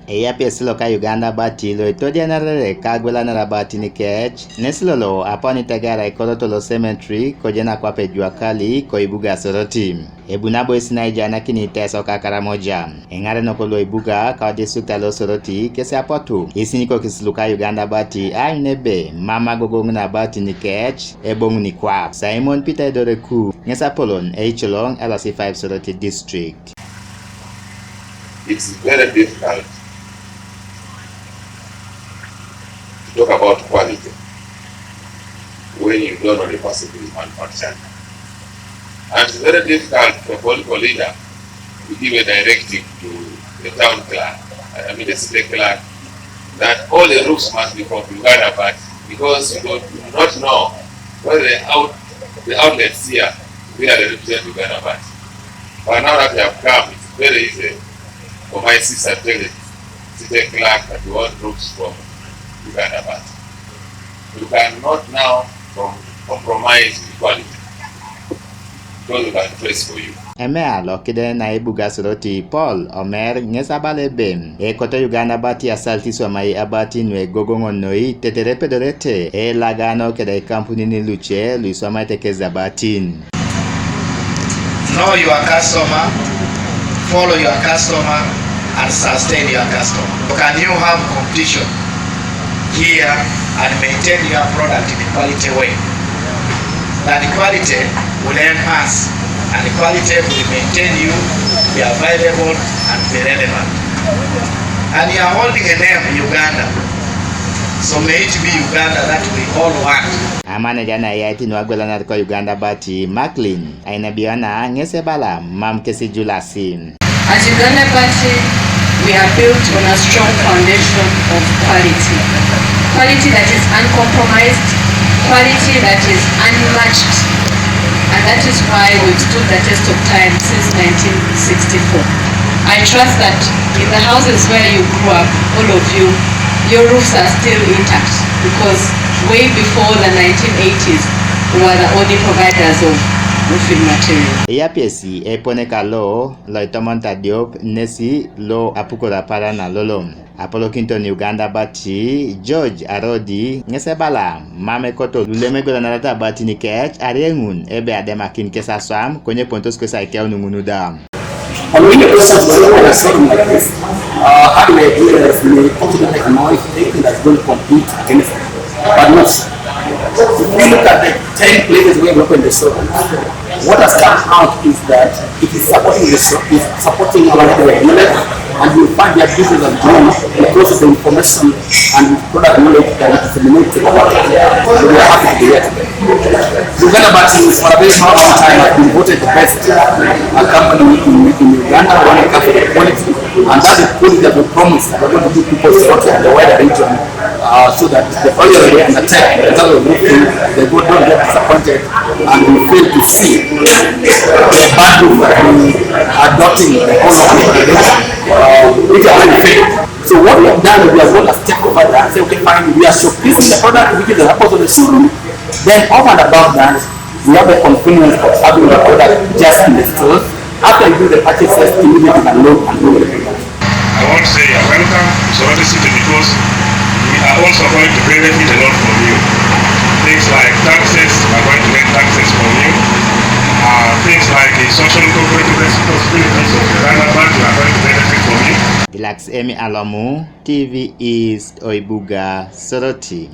Eyapi siloka Uganda Baati lo itodia narere kagwela na Abaatin nikech nesilolo aponi tegara ikolotolo cemetery kojena kwape jua kali ko ibuga soroti. Ebunabo isina ijana kini teso kakara moja. Engare nokolo ibuga kwa distrikta lo soroti kese apotu. Isiniko kisiluka Uganda Baati nebe mama gogong na Abaatin nikech ebongu ni kwa. Simon Peter Doreku ngesa polon Cholong LC5 Soroti district. It's very difficult to talk about quality when you don't know the person who is manufacturing. And it's very difficult for a political leader to give a directive to the town clerk, the city clerk, that all the roofs must be from Uganda, but because you do not know whether the outlets here where they represent Uganda, but now that they have come, it's very easy for my sister to tell the city clerk that you want roofs from Uganda, but you cannot now compromise the quality because we can trace for you. Emea lokide na ibuga soroti Paul Omer ngesabale bem koto Uganda Baati asalti somai Abaatin we gogongon noi teterepe dorete lagano kede kampuni ni luche luisoma tekeza Abaatin. Know your customer, follow your customer, and sustain your customer. Can you have competition here and maintain your product in a quality way? That the quality will enhance and the quality will maintain you, be available and be relevant. And you are holding a name Uganda, so may it be Uganda that we all want. Amane jana yaiti nwagwela na kwa Uganda Baati Maclean ainabiana ngesebala mamkesi julasin. At Uganda Baati, we are built on a strong foundation of quality. Quality that is uncompromised, quality that is unmatched, and that is why we've stood the test of time since 1964. I trust that in the houses where you grew up, all of you, your roofs are still intact because way before the 1980s, we were the only providers of roofing material. Yapiesi eponeka lo itomonta diop nesi lo apukora para na lolom. Apollo Kinton Uganda Baati George Arodi ngesebala mame koto lulemego na rata Baati nikech ariengun ebe ademakin kesa Aswam kwenye pontos kwesa ikea unungunuda. And when the person is going to something like this, how do I do it? We consider economic thinking that's going to compete against it, but not so. If we look at the 10 places we have opened the store, what has come out is that it is supporting the store, it's supporting our knowledge, and you find their business has grown because of the information and product knowledge that is disseminated. So we are happy to be here today. Uganda Baati for a very long time has been voted the best company in Uganda when it comes to quality, and that is quality that we promise that we're going to give people support in the wider region so that the earlier they undertake the level of roofing, they don't get disappointed and we fail to see the bad roof that we are adopting the whole of the population, which are already failed. So what we have done is we have got a step over that and say, okay, fine, we are showcasing the product, which is the purpose of the showroom. Then over and above that, we have the convenience of having the product just in the store. After you do the purchases, immediately can load and go with the product. I want to say you're welcome to Soroti City because we are also going to benefit a lot from you. Things like taxes, we are going to get taxes from you. Things like the social corporate responsibilities of Uganda Baati, we are going to benefit from you. Relax Emi Alamu, TV East Oibuga Soroti.